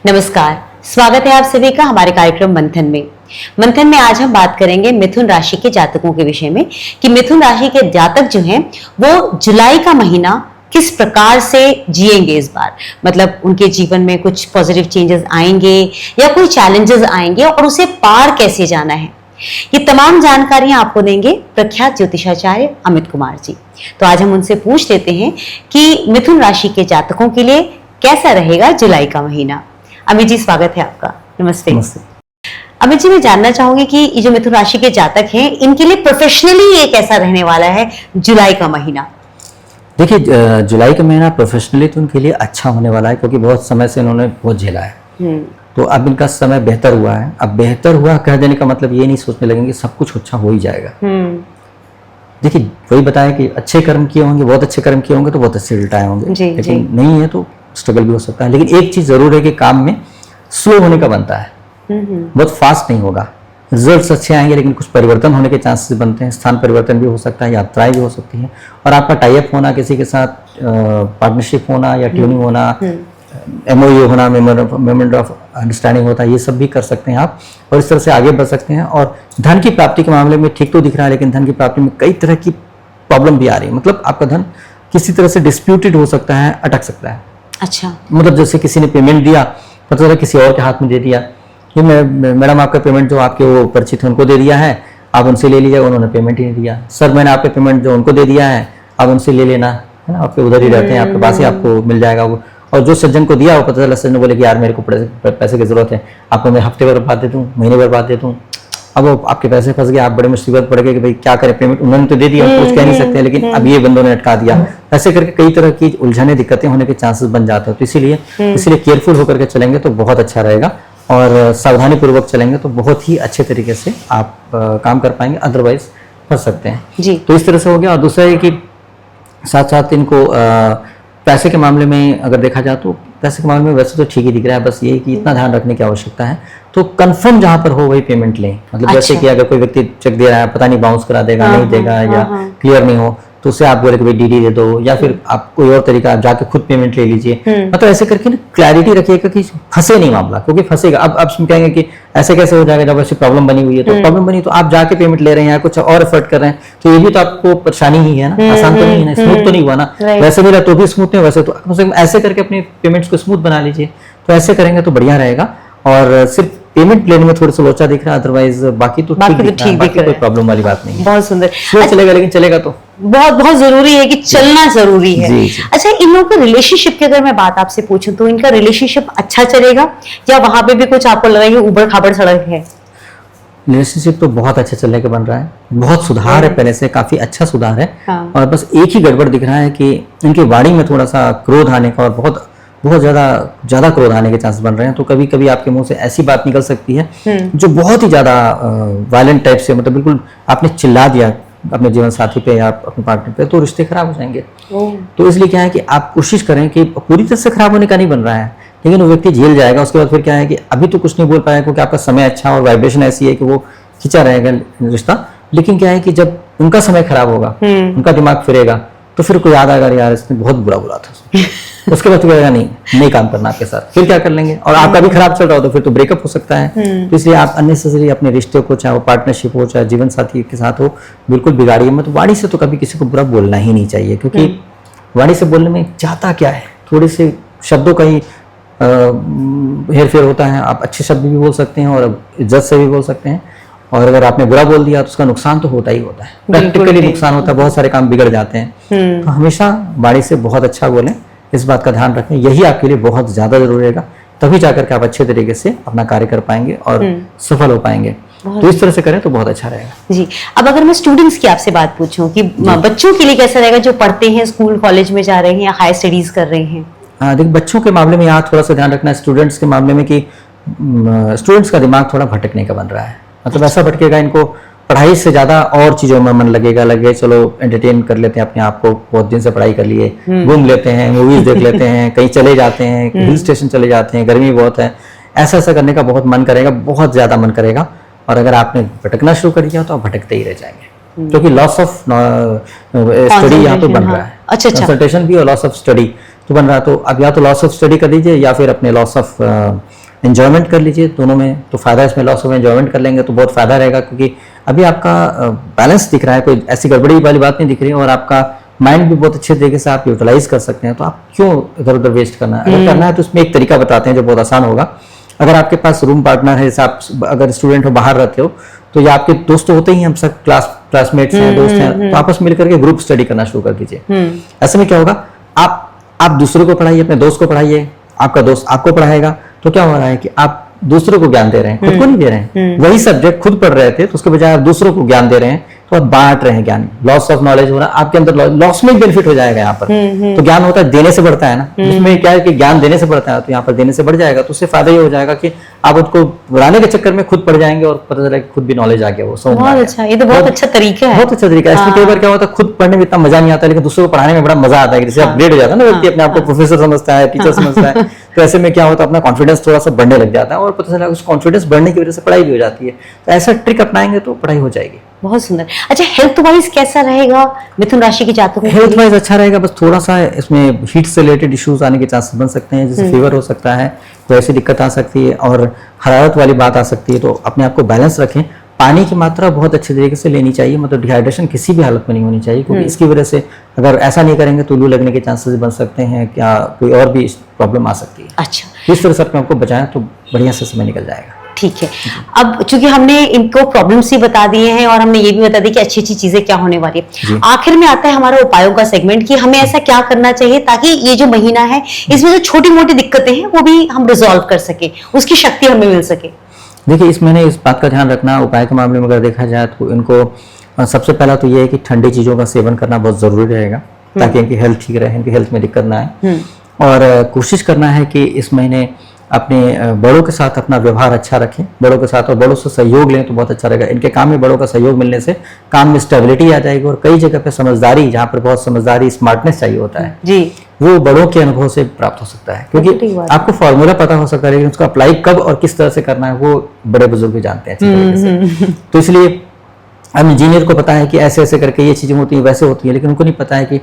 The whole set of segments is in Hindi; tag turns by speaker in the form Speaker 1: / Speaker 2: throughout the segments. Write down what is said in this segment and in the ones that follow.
Speaker 1: नमस्कार, स्वागत है आप सभी का हमारे कार्यक्रम मंथन में। मंथन में आज हम बात करेंगे मिथुन राशि के जातकों के विषय में कि मिथुन राशि के जातक जो हैं वो जुलाई का महीना किस प्रकार से जिएंगे इस बार। मतलब उनके जीवन में कुछ पॉजिटिव चेंजेस आएंगे या कोई चैलेंजेस आएंगे और उसे पार कैसे जाना है, ये तमाम जानकारियां आपको देंगे प्रख्यात ज्योतिषाचार्य अमित कुमार जी। तो आज हम उनसे पूछ लेते हैं कि मिथुन राशि के जातकों के लिए कैसा रहेगा जुलाई का महीना। अमित जी, स्वागत है आपका। नमस्ते। अमित जी, मैं जानना चाहूंगी कि ये जो मिथुन राशि के जातक हैं इनके लिए प्रोफेशनली ये कैसा रहने वाला है जुलाई का महीना।
Speaker 2: देखिए, जुलाई का महीना प्रोफेशनली तो उनके लिए अच्छा होने वाला है क्योंकि बहुत समय से इन्होंने बहुत झेला है। तो अब इनका समय बेहतर हुआ है। अब बेहतर हुआ कह देने का मतलब ये नहीं सोचने लगेंगे सब कुछ अच्छा हो ही जाएगा। देखिए, वही बताया कि अच्छे कर्म किए होंगे, बहुत अच्छे कर्म किए होंगे तो बहुत अच्छे रिजल्ट आए होंगे, लेकिन नहीं है तो स्ट्रगल भी हो सकता है। लेकिन एक चीज जरूर है कि काम में स्लो होने का बनता है, बहुत फास्ट नहीं होगा। रिजल्ट्स अच्छे आएंगे लेकिन कुछ परिवर्तन होने के चांसेस बनते हैं। स्थान परिवर्तन भी हो सकता है, यात्राएं भी हो सकती हैं, और आपका टाई अप होना, किसी के साथ पार्टनरशिप होना या ट्यूनिंग होना, MOU होना, मेमोरेंडम ऑफ अंडरस्टैंडिंग होता है, ये सब भी कर सकते हैं आप और इस तरह से आगे बढ़ सकते हैं। और धन की प्राप्ति के मामले में ठीक तो दिख रहा है, लेकिन धन की प्राप्ति में कई तरह की प्रॉब्लम भी आ रही है। मतलब आपका धन किसी तरह से डिस्प्यूटेड हो सकता है, अटक सकता है।
Speaker 1: अच्छा,
Speaker 2: मतलब जैसे किसी ने पेमेंट दिया, पता चला किसी और के हाथ में दे दिया कि मैडम आपका पेमेंट जो आपके वो परिचित है उनको दे दिया है, आप उनसे ले लीजिए, उन्होंने पेमेंट ही नहीं दिया। सर, मैंने आपके पेमेंट जो उनको दे दिया है आप उनसे ले लेना, है ना, आपके उधर ही रहते हैं, आपके पास ही आपको मिल जाएगा वो। और जो सज्जन को दिया वो पता चला सज्जन बोले कि यार मेरे को पैसे की जरूरत है, आपको मैं हफ्ते भर बाद दे दूँ, महीने भर बाद दे दूँ। अब वो आपके पैसे फंस गए, आप बड़े मुसीबत पड़ गए कि भाई क्या करें, पेमेंट उन्होंने तो दे दिया, कुछ कह नहीं सकते, लेकिन अब ये बंदों ने अटका दिया। ऐसे करके कई तरह की उलझने, दिक्कतें होने के चांसेस बन जाते हैं। तो इसीलिए केयरफुल होकर के चलेंगे तो बहुत अच्छा रहेगा, और सावधानी पूर्वक चलेंगे तो बहुत ही अच्छे तरीके से आप काम कर पाएंगे, अदरवाइज फंस सकते हैं जी। तो इस तरह से हो गया। और दूसरा है कि साथ साथ इनको पैसे के मामले में अगर देखा जाए तो पैसे के मामले में वैसे तो ठीक ही दिख रहा है, बस ये कि इतना ध्यान रखने की आवश्यकता है तो कंफर्म जहां पर हो वही पेमेंट लें। मतलब जैसे कि अगर कोई व्यक्ति चेक दे रहा है, पता नहीं बाउंस करा देगा, नहीं देगा, या क्लियर नहीं हो, तो उससे आप बोले कि भाई DD दे दो, या फिर आप कोई और तरीका आप जाके खुद पेमेंट ले लीजिए। मतलब ऐसे करके ना क्लैरिटी रखिएगा कि फंसे नहीं मामला, क्योंकि फंसेगा। अब कहेंगे कि ऐसे कैसे हो जाएगा, जब ऐसी प्रॉब्लम बनी हुई है। तो प्रॉब्लम बनी तो आप जाके पेमेंट ले रहे हैं या कुछ और एफर्ट कर रहे हैं, तो ये भी तो आपको परेशानी ही है ना, आसान तो नहीं है ना, स्मूथ तो नहीं हुआ ना। वैसे मिला तो भी स्मूथ नहीं, वैसे तो ऐसे करके अपने पेमेंट्स को स्मूथ बना लीजिए। तो ऐसे करेंगे तो बढ़िया रहेगा। और सिर्फ पेमेंट लेने में थोड़ा सा लोचा दिख रहा है, अदरवाइज बाकी तो ठीक दिख रहा है, कोई प्रॉब्लम वाली बात नहीं है।
Speaker 1: बहुत सुंदर।
Speaker 2: अच्छा, चलेगा, लेकिन चलेगा तो
Speaker 1: बहुत जरूरी है कि चलना जरूरी है।
Speaker 2: जी।
Speaker 1: अच्छा, इन लोगों के रिलेशनशिप की अगर मैं बात आपसे पूछूं तो इनका रिलेशनशिप अच्छा चलेगा या वहां पे भी कुछ आपको लगा उबड़ खाबड़ सड़क है?
Speaker 2: रिलेशनशिप तो बहुत अच्छा चलने का बन रहा है, बहुत सुधार है, पहले से काफी अच्छा सुधार है। और बस एक ही गड़बड़ दिख रहा है कि इनकी वाणी में थोड़ा सा क्रोध आने का, और बहुत ज्यादा क्रोध आने के चांस बन रहे हैं। तो कभी कभी आपके मुंह से ऐसी बात निकल सकती है जो बहुत ही ज्यादा वायलेंट टाइप से, मतलब बिल्कुल आपने चिल्ला दिया अपने जीवन साथी पे या अपने पार्टनर पे, तो रिश्ते खराब हो जाएंगे। तो इसलिए क्या है कि आप कोशिश करें कि पूरी तरह से खराब होने का नहीं बन रहा है, लेकिन वो व्यक्ति झेल जाएगा। उसके बाद फिर क्या है कि अभी तो कुछ नहीं बोल पाएगा क्योंकि आपका समय अच्छा और वाइब्रेशन ऐसी है कि वो खिंचा रहेगा रिश्ता। लेकिन क्या है कि जब उनका समय खराब होगा, उनका दिमाग फिरेगा, तो फिर कोई याद आएगा यार इसने बहुत बुरा था। उसके बाद तो कहेगा नहीं काम करना आपके साथ, फिर क्या कर लेंगे। और आपका भी खराब चल रहा हो तो फिर तो ब्रेकअप हो सकता है। तो इसलिए आप अननेसेसरी अपने रिश्ते को, चाहे वो पार्टनरशिप हो चाहे जीवन साथी के साथ हो, बिल्कुल बिगाड़िए मत। वाणी से तो कभी किसी को बुरा बोलना ही नहीं चाहिए, क्योंकि वाणी से बोलने में जाता क्या है, थोड़े से शब्दों का ही हेर फेर होता है। आप अच्छे शब्द भी बोल सकते हैं और इज्जत से भी बोल सकते हैं, और अगर आपने बुरा बोल दिया तो उसका नुकसान तो होता ही होता है, प्रैक्टिकली नुकसान होता है, बहुत सारे काम बिगड़ जाते हैं। तो हमेशा वाणी से बहुत अच्छा बोलें, इस बात का ध्यान रखें, यही आपके लिए बहुत ज्यादा जरूरी रहेगा। तभी जाकर के आप अच्छे तरीके से अपना कार्य कर पाएंगे और सफल हो पाएंगे। तो इस तरह से करें तो बहुत अच्छा रहेगा
Speaker 1: जी। अब अगर मैं स्टूडेंट्स की आपसे बात पूछूं कि बच्चों के लिए कैसा रहेगा जो पढ़ते हैं, स्कूल कॉलेज में जा रहे हैं या हाई स्टडीज कर रहे हैं?
Speaker 2: देखिए, बच्चों के मामले में यहाँ थोड़ा सा ध्यान रखना है, स्टूडेंट्स के मामले में, कि स्टूडेंट्स का दिमाग थोड़ा भटकने का बन रहा है। मतलब ऐसा भटकेगा, इनको पढ़ाई से ज्यादा और चीजों में मन लगेगा, चलो एंटरटेन कर लेते हैं अपने आप को, बहुत दिन से पढ़ाई कर लिए, घूम लेते हैं, मूवीज देख लेते हैं, कहीं चले जाते हैं, हिल स्टेशन चले जाते हैं, गर्मी बहुत है, ऐसा करने का बहुत मन करेगा, बहुत ज्यादा मन करेगा। और अगर आपने भटकना शुरू कर दिया तो आप भटकते ही रह जाएंगे। क्योंकि लॉस ऑफ स्टडी यहाँ पे बन रहा है।
Speaker 1: अच्छा।
Speaker 2: कंसंट्रेशन भी और लॉस ऑफ स्टडी तो बन रहा, तो अब या तो लॉस ऑफ स्टडी कर लीजिए या फिर अपने लॉस ऑफ एंजॉयमेंट कर लीजिए, दोनों में तो फायदा इसमें, लॉस ऑफ एंजॉयमेंट कर लेंगे तो बहुत फायदा रहेगा, क्योंकि अभी आपका बैलेंस दिख रहा है, कोई ऐसी गड़बड़ी वाली बात नहीं दिख रही है, और आपका माइंड भी बहुत अच्छे तरीके से आप यूटिलाइज कर सकते हैं। तो आप क्यों इधर उधर वेस्ट करना है? अगर करना है तो उसमें एक तरीका बताते हैं जो बहुत आसान होगा। अगर आपके पास रूम पार्टनर है, जैसे आप अगर स्टूडेंट हो, बाहर रहते हो, तो या आपके दोस्त तो होते ही हैं, हम सब क्लासमेट्स हैं, दोस्त हैं, तो आपस में मिलकर के ग्रुप स्टडी करना शुरू कर दीजिए। ऐसे में क्या होगा, आप दूसरों को पढ़ाइए, अपने दोस्त को पढ़ाइए, आपका दोस्त आपको पढ़ाएगा, तो क्या हो रहा है कि आप दूसरों को ज्ञान दे रहे हैं, खुद को नहीं दे रहे हैं। वही सब्जेक्ट खुद पढ़ रहे थे तो उसके बजाय आप दूसरों को ज्ञान दे रहे हैं, तो आप बांट रहे हैं ज्ञान, लॉस ऑफ नॉलेज हो रहा है आपके अंदर, लॉस में बेनिफिट हो जाएगा यहाँ पर। तो ज्ञान होता है देने से बढ़ता है ना, इसमें क्या है कि ज्ञान देने से बढ़ता है, तो यहाँ पर देने से बढ़ जाएगा, तो उससे फायदा ये हो जाएगा कि आप उसको बढ़ाने के चक्कर में खुद पढ़ जाएंगे और पता चला कि खुद भी नॉलेज आ गया, वो समझ में आ
Speaker 1: बहुत
Speaker 2: गया।
Speaker 1: अच्छा, ये तो बहुत अच्छा तरीका है।
Speaker 2: बहुत अच्छा तरीका है। इसमें कई बार क्या होता है, खुद पढ़ने में इतना मजा नहीं आता, लेकिन दूसरों को पढ़ाने में बड़ा मजा आता है, जैसे अपग्रेड हो जाता है ना व्यक्ति, अपने आप को प्रोफेसर समझता है, टीचर समझता है, तो ऐसे में क्या होता है, अपना कॉन्फिडेंस थोड़ा सा बढ़ने लग जाता है, और पता चला उस कॉन्फिडेंस बढ़ने की वजह से पढ़ाई भी हो जाती है। तो ऐसा ट्रिक अपनाएंगे तो पढ़ाई हो जाएगी।
Speaker 1: बहुत सुंदर। अच्छा, हेल्थ वाइज कैसा रहेगा मिथुन राशि के जातकों के
Speaker 2: हेल्थ
Speaker 1: लिए?
Speaker 2: वाइज अच्छा रहेगा, बस थोड़ा सा इसमें हीट से रिलेटेड इश्यूज आने के चांसेस बन सकते हैं, जैसे फीवर हो सकता है, कोई ऐसी दिक्कत आ सकती है, और हरारत वाली बात आ सकती है, तो अपने आप को बैलेंस रखें। पानी की मात्रा बहुत अच्छे तरीके से लेनी चाहिए, मतलब डिहाइड्रेशन किसी भी हालत में नहीं होनी चाहिए, क्योंकि इसकी वजह से अगर ऐसा नहीं करेंगे तो लू लगने के चांसेस बन सकते हैं, क्या कोई और भी प्रॉब्लम आ सकती है।
Speaker 1: अच्छा,
Speaker 2: इस तरह से अपने आपको बचाएं तो बढ़िया से समय निकल जाएगा।
Speaker 1: ठीक है। अब चूंकि हमने इनको प्रॉब्लम्स ही बता दिए हैं और हमने ये भी बता दिया कि अच्छी अच्छी चीजें क्या होने वाली है, आखिर में आता है हमारा उपायों का सेगमेंट कि हमें ऐसा क्या करना चाहिए ताकि ये जो महीना है इसमें जो छोटी मोटी दिक्कतें हैं वो भी हम रिजॉल्व कर सके, उसकी शक्ति हमें मिल सके।
Speaker 2: देखिए, इस महीने इस बात का ध्यान रखना, उपाय के मामले में अगर देखा जाए तो इनको सबसे पहला तो ये है कि ठंडी चीज़ों का सेवन करना बहुत ज़रूरी रहेगा, ताकि इनकी हेल्थ ठीक रहे, इनकी हेल्थ में दिक्कत ना आए। और कोशिश करना है कि इस महीने अपने बड़ों के साथ अपना व्यवहार अच्छा रखें, बड़ों के साथ, और बड़ों से सहयोग लें तो बहुत अच्छा रहेगा। इनके काम में बड़ों का सहयोग मिलने से काम में स्टेबिलिटी आ जाएगी, और कई जगह पे समझदारी, जहाँ पर बहुत समझदारी, स्मार्टनेस चाहिए होता है जी, वो बड़ों के अनुभव से प्राप्त हो सकता है, क्योंकि आपको फॉर्मूला पता हो सकता है, लेकिन उसका अप्लाई कब और किस तरह से करना है वो बड़े बुजुर्ग जानते हैं अच्छी तरीके से। तो इसलिए अब इंजीनियर को पता है कि ऐसे ऐसे करके ये चीजें होती हैं, वैसे होती है, लेकिन उनको नहीं पता है कि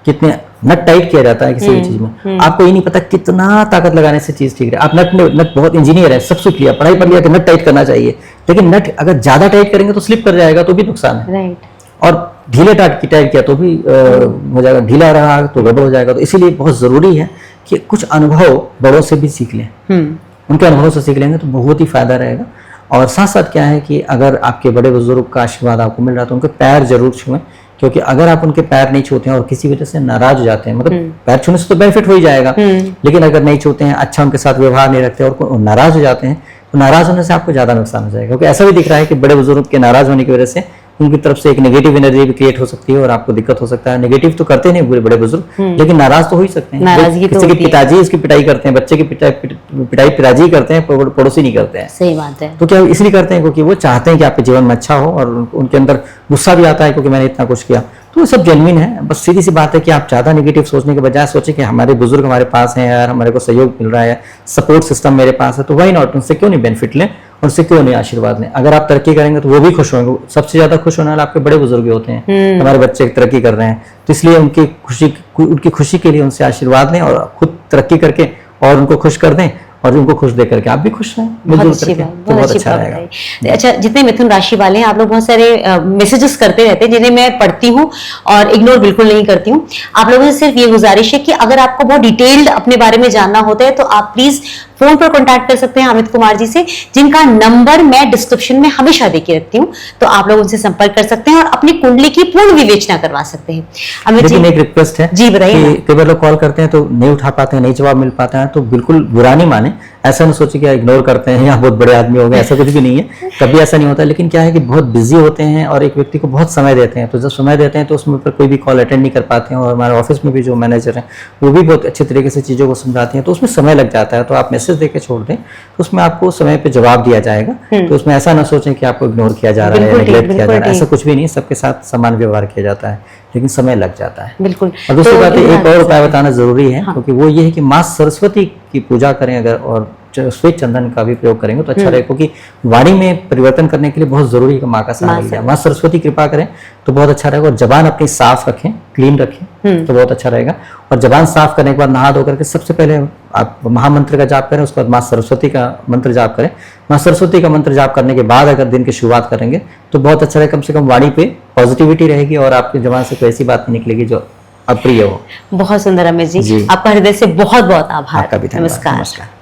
Speaker 2: कितने नट टाइट किया जाता है किसी भी चीज में। आपको ये नहीं पता कितना ताकत लगाने से चीज ठीक है। आप नट बहुत इंजीनियर है, सब सीख लिया, पढ़ाई पढ़ लिया कि नट टाइट करना चाहिए, लेकिन नट अगर ज्यादा टाइट करेंगे तो स्लिप कर जाएगा, तो भी नुकसान है। और ढीले टाइट किया तो भी हो जाएगा, ढीला रहा तो गड़बड़ हो जाएगा। तो इसीलिए बहुत जरूरी है कि कुछ अनुभव बड़ों से भी सीख लें, उनके अनुभव से सीख लेंगे तो बहुत ही फायदा रहेगा। और साथ साथ क्या है कि अगर आपके बड़े बुजुर्ग का आशीर्वाद आपको मिल रहा है तो उनके पैर जरूर छुएं, क्योंकि अगर आप उनके पैर नहीं छूते हैं और किसी वजह से नाराज हो जाते हैं, मतलब पैर छूने से तो बेनिफिट हो ही जाएगा, लेकिन अगर नहीं छूते हैं, अच्छा उनके साथ व्यवहार नहीं रखते और नाराज हो जाते हैं, तो नाराज होने से आपको ज्यादा नुकसान हो जाएगा। क्योंकि ऐसा भी दिख रहा है कि बड़े बुजुर्ग के नाराज होने की वजह से उनकी तरफ से एक नेगेटिव एनर्जी भी क्रिएट हो सकती है और आपको दिक्कत हो सकता है। नेगेटिव तो करते नहीं पूरे बड़े बुजुर्ग, लेकिन नाराज तो हो ही सकते हैं। किसी के पिताजी इसकी पिटाई करते हैं, बच्चे की पिटाई पिताजी करते हैं, पड़ोसी नहीं करते हैं।
Speaker 1: सही बात है।
Speaker 2: तो क्या इसलिए करते हैं क्योंकि वो चाहते हैं कि आपके जीवन में अच्छा हो, और उनके अंदर गुस्सा भी आता है क्योंकि मैंने इतना कुछ किया। तो सब जेन्युइन है, बस सीधी सी बात है कि आप ज्यादा नेगेटिव सोचने के बजाय सोचें कि हमारे बुजुर्ग हमारे पास हैं यार, हमारे को सहयोग मिल रहा है, सपोर्ट सिस्टम मेरे पास है, तो वाई नॉट, उनसे क्यों नहीं बेनिफिट लें, उनसे क्यों नहीं आशीर्वाद लें। अगर आप तरक्की करेंगे तो वो भी खुश होंगे। सबसे ज्यादा खुश होने वाले आपके बड़े बुजुर्ग होते हैं, हमारे बच्चे तरक्की कर रहे हैं, तो इसलिए उनकी खुशी के लिए उनसे आशीर्वाद लें और खुद तरक्की करके और उनको खुश कर दें, और उनको खुश देख करके आप भी खुश रहें, मिलजुल करके, तो बहुत अच्छा रहेगा।
Speaker 1: अच्छा, जितने मिथुन राशि वाले हैं, आप लोग बहुत सारे मैसेजेस करते रहते हैं जिन्हें मैं पढ़ती हूँ और इग्नोर बिल्कुल नहीं करती हूँ। आप लोगों से सिर्फ ये गुजारिश है कि अगर आपको बहुत डिटेल्ड अपने बारे में जानना होता है तो आप प्लीज फोन पर कांटेक्ट कर सकते हैं अमित कुमार जी से, जिनका नंबर मैं डिस्क्रिप्शन में हमेशा देके रखती हूँ, तो आप लोग उनसे संपर्क कर सकते हैं और अपनी कुंडली की पूर्ण विवेचना करवा सकते हैं। अमित जी,
Speaker 2: एक रिक्वेस्ट है
Speaker 1: जी, बताइए।
Speaker 2: कई बार लोग कॉल करते हैं तो नहीं उठा पाते हैं, नहीं जवाब मिल पाता है, तो बिल्कुल बुरा नहीं माने, ऐसा नहीं सोचे कि इग्नोर करते हैं या बहुत बड़े आदमी हो गए, ऐसा कुछ भी नहीं है, कभी ऐसा नहीं होता। लेकिन क्या है कि बहुत बिजी होते हैं और एक व्यक्ति को बहुत समय देते हैं, तो जब समय देते हैं तो उसमें पर कोई भी कॉल अटेंड नहीं कर पाते हैं, और हमारे ऑफिस में भी जो मैनेजर हैं वो भी बहुत अच्छे तरीके से चीज़ों को समझाते हैं, तो उसमें समय लग जाता है। तो आप मैसेज देकर छोड़ दें तो उसमें आपको समय पे जवाब दिया जाएगा। तो उसमें ऐसा ना सोचें कि आपको इग्नोर किया जा रहा है, नेग्लेक्ट किया जा रहा है, ऐसा कुछ भी नहीं। सबके साथ समान व्यवहार किया जाता है, लेकिन समय लग जाता है।
Speaker 1: बिल्कुल।
Speaker 2: और दूसरी बात एक और उपाय बताना जरूरी है, क्योंकि वो ये है कि माँ सरस्वती की पूजा करें अगर, और श्वेत चंदन का भी प्रयोग करेंगे तो अच्छा रहेगा, क्योंकि वाणी में परिवर्तन करने के लिए बहुत जरूरी है कि माँ का सहारा लिया। माँ सरस्वती कृपा करें तो बहुत अच्छा रहेगा। और जबान अपनी साफ रखें, क्लीन रखें तो बहुत अच्छा रहेगा। और जबान साफ करने के बाद नहा धो करके सबसे पहले आप महामंत्र का जाप करें, उसके बाद माँ सरस्वती का मंत्र जाप करें। माँ सरस्वती का मंत्र जाप करने के बाद अगर दिन की शुरुआत करेंगे तो बहुत अच्छा रहेगा। कम से कम वाणी पे पॉजिटिविटी रहेगी और आपकी जबान से कोई ऐसी बात नहीं निकलेगी जो अप्रिय हो।
Speaker 1: बहुत सुंदर रमेश जी,
Speaker 2: जी।
Speaker 1: आपका हृदय से बहुत बहुत आभार।
Speaker 2: आपका भी धन्यवाद।
Speaker 1: नमस्कार।
Speaker 2: नमस्कार।